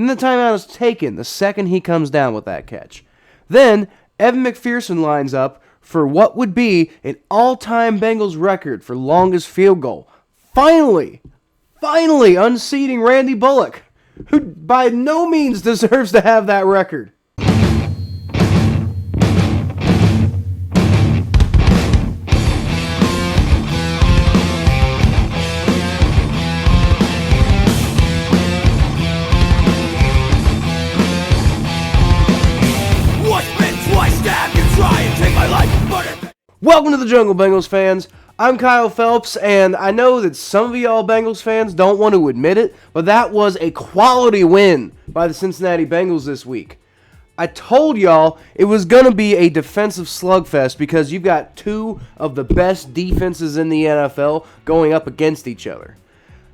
and the timeout is taken the second he comes down with that catch. Then, Evan McPherson lines up for what would be an all-time Bengals record for longest field goal. Finally unseating Randy Bullock, who by no means deserves to have that record. Welcome to the Jungle, Bengals fans. I'm Kyle Phelps, and I know that some of y'all Bengals fans don't want to admit it, but that was a quality win by the Cincinnati Bengals this week. I told y'all it was going to be a defensive slugfest because you've got two of the best defenses in the NFL going up against each other.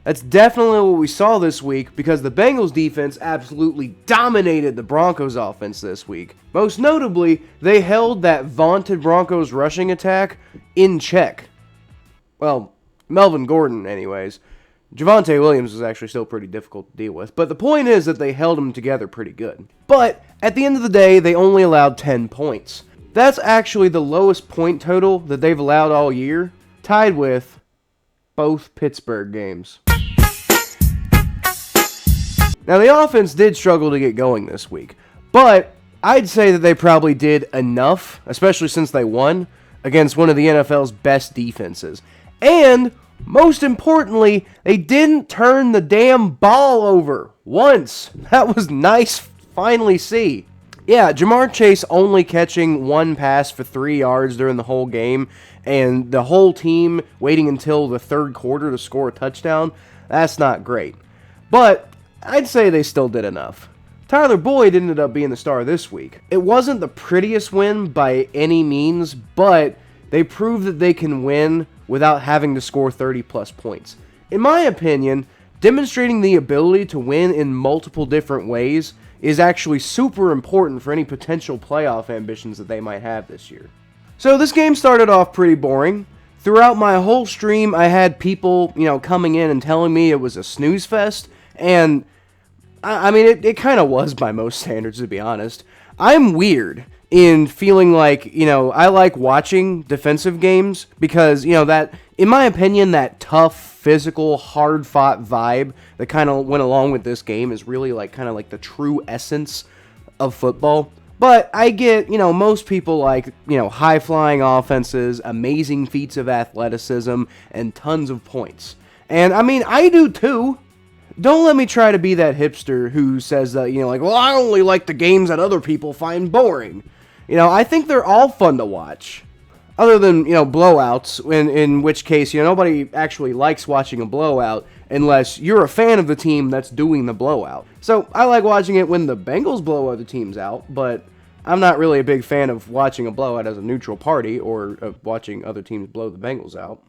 That's definitely what we saw this week because the Bengals defense absolutely dominated the Broncos offense this week. Most notably, they held that vaunted Broncos rushing attack in check. Well, Melvin Gordon anyways. Javonte Williams was actually still pretty difficult to deal with, but the point is that they held them together pretty good. But at the end of the day, they only allowed 10 points. That's actually the lowest point total that they've allowed all year, tied with both Pittsburgh games. Now, the offense did struggle to get going this week, but I'd say that they probably did enough, especially since they won, against one of the NFL's best defenses. And, most importantly, they didn't turn the damn ball over once. That was nice to finally see. Yeah, Jamar Chase only catching one pass for 3 yards during the whole game, and the whole team waiting until the third quarter to score a touchdown, that's not great. But I'd say they still did enough. Tyler Boyd ended up being the star this week. It wasn't the prettiest win by any means, but they proved that they can win without having to score 30-plus points. In my opinion, demonstrating the ability to win in multiple different ways is actually super important for any potential playoff ambitions that they might have this year. So this game started off pretty boring. Throughout my whole stream, I had people, coming in and telling me it was a snooze fest, and I mean, it kind of was by most standards, to be honest. I'm weird in feeling like, I like watching defensive games because, that, in my opinion, that tough, physical, hard-fought vibe that kind of went along with this game is really kind of like the true essence of football. But I get, most people like, high-flying offenses, amazing feats of athleticism, and tons of points. And, I mean, I do too. Don't let me try to be that hipster who says that, well, I only like the games that other people find boring. I think they're all fun to watch. Other than, blowouts, in which case, nobody actually likes watching a blowout unless you're a fan of the team that's doing the blowout. So, I like watching it when the Bengals blow other teams out, but I'm not really a big fan of watching a blowout as a neutral party or of watching other teams blow the Bengals out.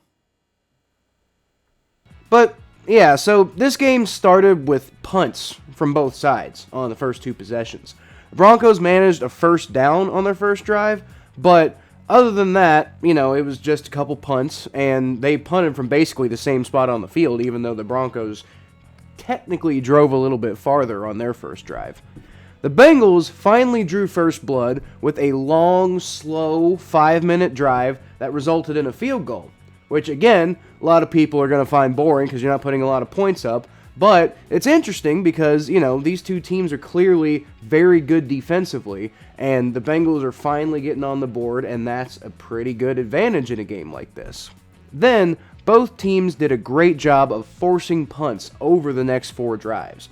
But yeah, so this game started with punts from both sides on the first two possessions. The Broncos managed a first down on their first drive, but other than that, it was just a couple punts, and they punted from basically the same spot on the field, even though the Broncos technically drove a little bit farther on their first drive. The Bengals finally drew first blood with a long, slow 5-minute drive that resulted in a field goal. Which, again, a lot of people are going to find boring because you're not putting a lot of points up. But it's interesting because, these two teams are clearly very good defensively. And the Bengals are finally getting on the board, and that's a pretty good advantage in a game like this. Then, both teams did a great job of forcing punts over the next 4 drives.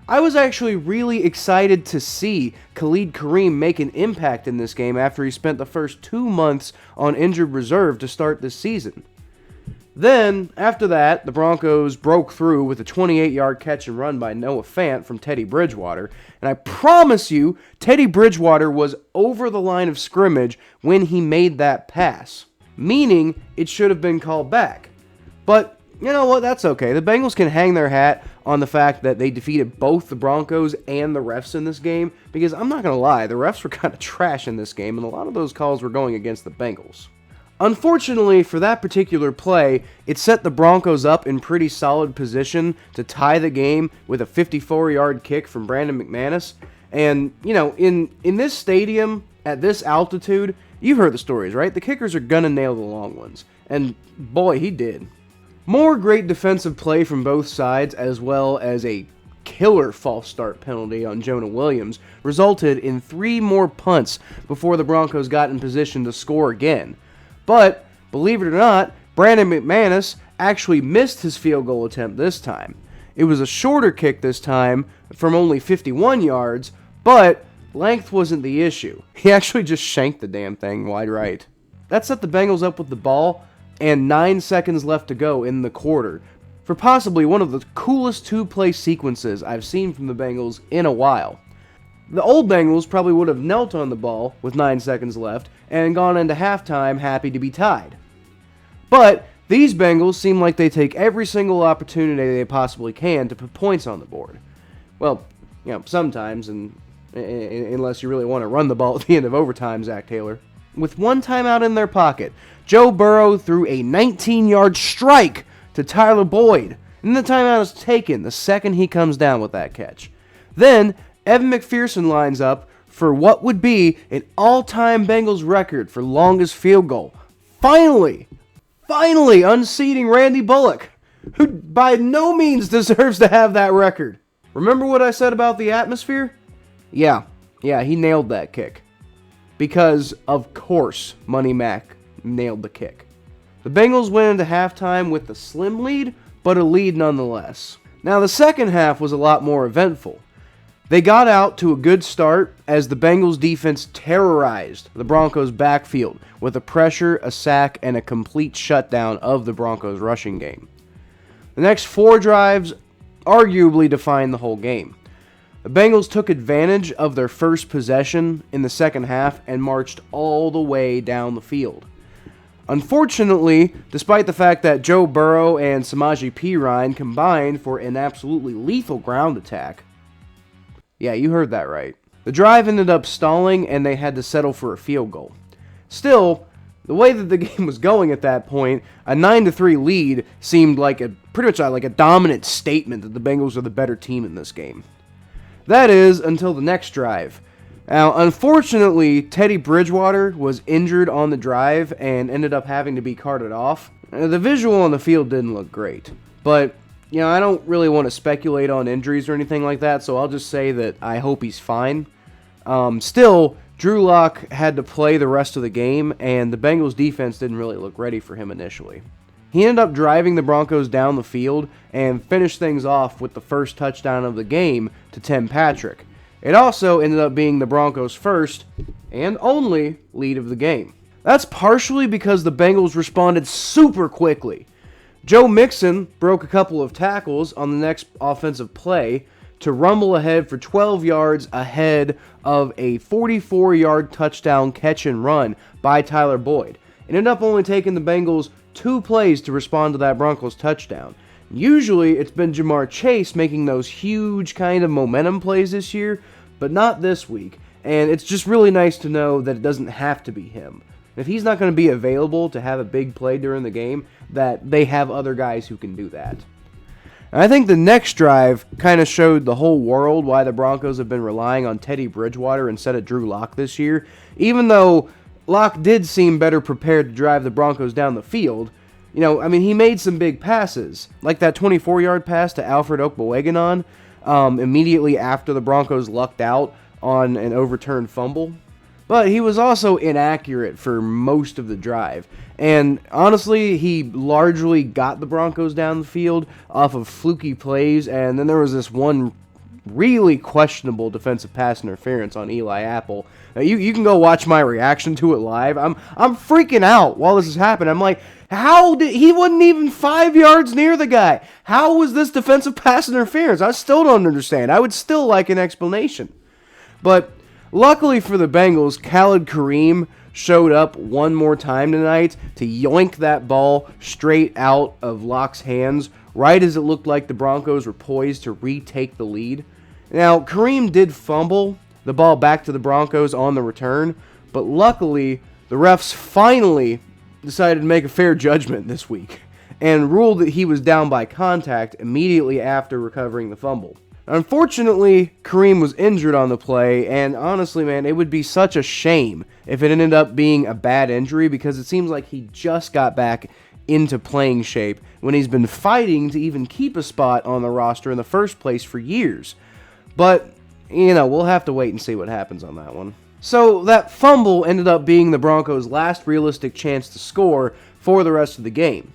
I was actually really excited to see Khalid Kareem make an impact in this game after he spent the first 2 months on injured reserve to start this season. Then, after that, the Broncos broke through with a 28-yard catch and run by Noah Fant from Teddy Bridgewater, and I promise you, Teddy Bridgewater was over the line of scrimmage when he made that pass, meaning it should have been called back. But, you know what, that's okay. The Bengals can hang their hat on the fact that they defeated both the Broncos and the refs in this game, because I'm not going to lie, the refs were kind of trash in this game, and a lot of those calls were going against the Bengals. Unfortunately for that particular play, it set the Broncos up in pretty solid position to tie the game with a 54-yard kick from Brandon McManus. And, in this stadium, at this altitude, you've heard the stories, right? The kickers are going to nail the long ones. And, boy, he did. More great defensive play from both sides, as well as a killer false start penalty on Jonah Williams, resulted in 3 more punts before the Broncos got in position to score again. But, believe it or not, Brandon McManus actually missed his field goal attempt this time. It was a shorter kick this time from only 51 yards, but length wasn't the issue. He actually just shanked the damn thing wide right. That set the Bengals up with the ball and 9 seconds left to go in the quarter for possibly one of the coolest 2-play sequences I've seen from the Bengals in a while. The old Bengals probably would have knelt on the ball with 9 seconds left and gone into halftime happy to be tied. But these Bengals seem like they take every single opportunity they possibly can to put points on the board. Well, sometimes, and unless you really want to run the ball at the end of overtime, Zach Taylor. With one timeout in their pocket, Joe Burrow threw a 19-yard strike to Tyler Boyd, and the timeout is taken the second he comes down with that catch. Then, Evan McPherson lines up for what would be an all-time Bengals record for longest field goal. Finally unseating Randy Bullock, who by no means deserves to have that record. Remember what I said about the atmosphere? Yeah, he nailed that kick. Because, of course, Money Mac nailed the kick. The Bengals went into halftime with a slim lead, but a lead nonetheless. Now, the second half was a lot more eventful. They got out to a good start as the Bengals defense terrorized the Broncos' backfield with a pressure, a sack, and a complete shutdown of the Broncos' rushing game. The next 4 drives arguably defined the whole game. The Bengals took advantage of their first possession in the second half and marched all the way down the field. Unfortunately, despite the fact that Joe Burrow and Samaje Perine combined for an absolutely lethal ground attack, yeah, you heard that right, the drive ended up stalling and they had to settle for a field goal. Still, the way that the game was going at that point, a 9-3 lead seemed like pretty much like a dominant statement that the Bengals are the better team in this game. That is, until the next drive. Now, unfortunately, Teddy Bridgewater was injured on the drive and ended up having to be carted off. The visual on the field didn't look great, but I don't really want to speculate on injuries or anything like that, so I'll just say that I hope he's fine. Still, Drew Lock had to play the rest of the game, and the Bengals defense didn't really look ready for him initially. He ended up driving the Broncos down the field and finished things off with the first touchdown of the game to Tim Patrick. It also ended up being the Broncos' first and only lead of the game. That's partially because the Bengals responded super quickly. Joe Mixon broke a couple of tackles on the next offensive play to rumble ahead for 12 yards ahead of a 44-yard touchdown catch and run by Tyler Boyd. It ended up only taking the Bengals 2 plays to respond to that Broncos touchdown. Usually, it's been Jamar Chase making those huge kind of momentum plays this year, but not this week. And it's just really nice to know that it doesn't have to be him. If he's not going to be available to have a big play during the game, that they have other guys who can do that. And I think the next drive kind of showed the whole world why the Broncos have been relying on Teddy Bridgewater instead of Drew Lock this year. Even though Lock did seem better prepared to drive the Broncos down the field, he made some big passes, like that 24-yard pass to Alfred Okbeweganon immediately after the Broncos lucked out on an overturned fumble. But he was also inaccurate for most of the drive. And honestly, he largely got the Broncos down the field off of fluky plays, and then there was this one really questionable defensive pass interference on Eli Apple. Now, you can go watch my reaction to it live. I'm freaking out while this is happening. I'm like, he wasn't even 5 yards near the guy. How was this defensive pass interference? I still don't understand. I would still like an explanation. But luckily for the Bengals, Khalid Kareem showed up one more time tonight to yoink that ball straight out of Lock's hands, right as it looked like the Broncos were poised to retake the lead. Now, Kareem did fumble the ball back to the Broncos on the return, but luckily, the refs finally decided to make a fair judgment this week and ruled that he was down by contact immediately after recovering the fumble. Unfortunately, Kareem was injured on the play, and honestly, man, it would be such a shame if it ended up being a bad injury, because it seems like he just got back into playing shape when he's been fighting to even keep a spot on the roster in the first place for years. But, we'll have to wait and see what happens on that one. So that fumble ended up being the Broncos' last realistic chance to score for the rest of the game.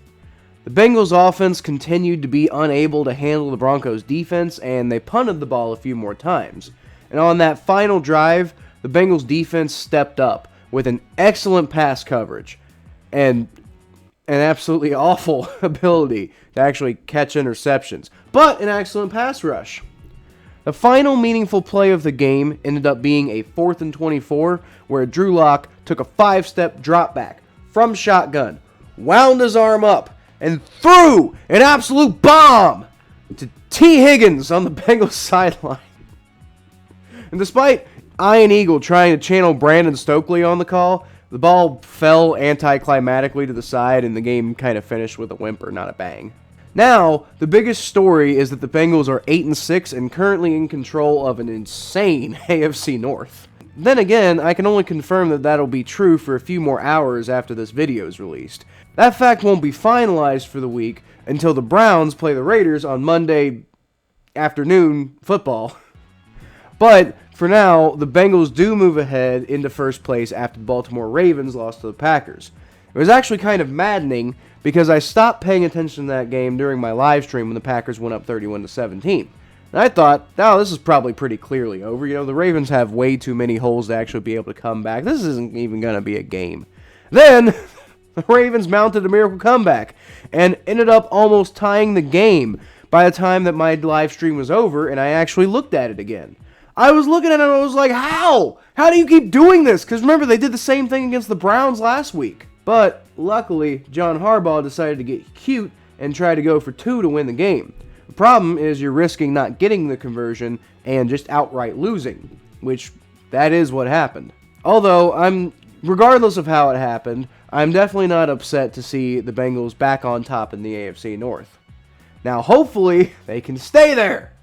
The Bengals offense continued to be unable to handle the Broncos defense, and they punted the ball a few more times. And on that final drive, the Bengals defense stepped up with an excellent pass coverage and an absolutely awful ability to actually catch interceptions, but an excellent pass rush. The final meaningful play of the game ended up being a 4th and 24, where Drew Lock took a 5-step drop back from shotgun, wound his arm up, and threw an absolute bomb to T. Higgins on the Bengals sideline. And despite Ian Eagle trying to channel Brandon Stokely on the call, the ball fell anticlimactically to the side, and the game kind of finished with a whimper, not a bang. Now, the biggest story is that the Bengals are 8-6 and currently in control of an insane AFC North. Then again, I can only confirm that that'll be true for a few more hours after this video is released. That fact won't be finalized for the week until the Browns play the Raiders on Monday afternoon football. But for now, the Bengals do move ahead into first place after the Baltimore Ravens lost to the Packers. It was actually kind of maddening because I stopped paying attention to that game during my live stream when the Packers went up 31-17. And I thought, this is probably pretty clearly over. The Ravens have way too many holes to actually be able to come back. This isn't even going to be a game. Then the Ravens mounted a miracle comeback and ended up almost tying the game by the time that my live stream was over and I actually looked at it again. I was looking at it and I was like, how? How do you keep doing this? Because remember, they did the same thing against the Browns last week. But luckily, John Harbaugh decided to get cute and try to go for 2 to win the game. The problem is you're risking not getting the conversion and just outright losing, which that is what happened. Although, regardless of how it happened, I'm definitely not upset to see the Bengals back on top in the AFC North. Now, hopefully, they can stay there.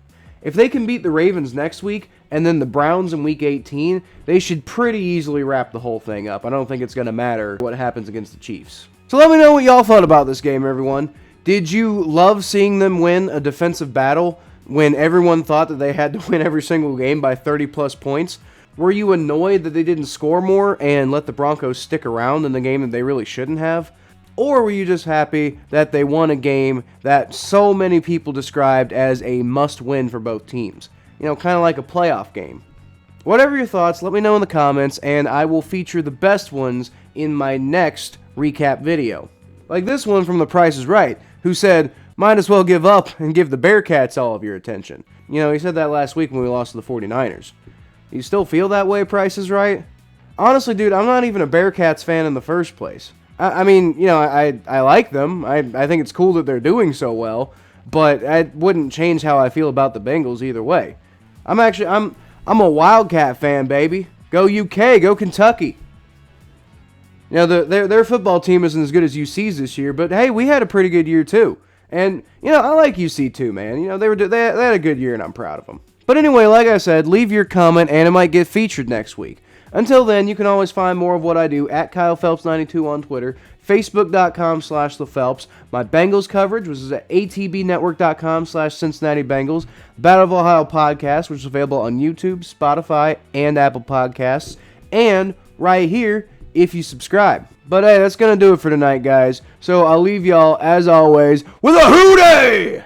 If they can beat the Ravens next week and then the Browns in Week 18, they should pretty easily wrap the whole thing up. I don't think it's going to matter what happens against the Chiefs. So let me know what y'all thought about this game, everyone. Did you love seeing them win a defensive battle when everyone thought that they had to win every single game by 30-plus points? Were you annoyed that they didn't score more and let the Broncos stick around in the game that they really shouldn't have? Or were you just happy that they won a game that so many people described as a must-win for both teams? Kind of like a playoff game. Whatever your thoughts, let me know in the comments, and I will feature the best ones in my next recap video. Like this one from The Price is Right, who said, might as well give up and give the Bearcats all of your attention. He said that last week when we lost to the 49ers. You still feel that way, Price is Right? Honestly, dude, I'm not even a Bearcats fan in the first place. I like them. I think it's cool that they're doing so well, but it wouldn't change how I feel about the Bengals either way. I'm a Wildcat fan, baby. Go UK, go Kentucky. Their football team isn't as good as UC's this year, but hey, we had a pretty good year too. And I like UC too, man. They had a good year, and I'm proud of them. But anyway, like I said, leave your comment, and it might get featured next week. Until then, you can always find more of what I do at KylePhelps92 on Twitter, Facebook.com/ThePhelps, my Bengals coverage, which is at ATBNetwork.com/Cincinnati Bengals, Battle of Ohio podcast, which is available on YouTube, Spotify, and Apple Podcasts, and right here if you subscribe. But hey, that's going to do it for tonight, guys. So I'll leave y'all, as always, with a hootie!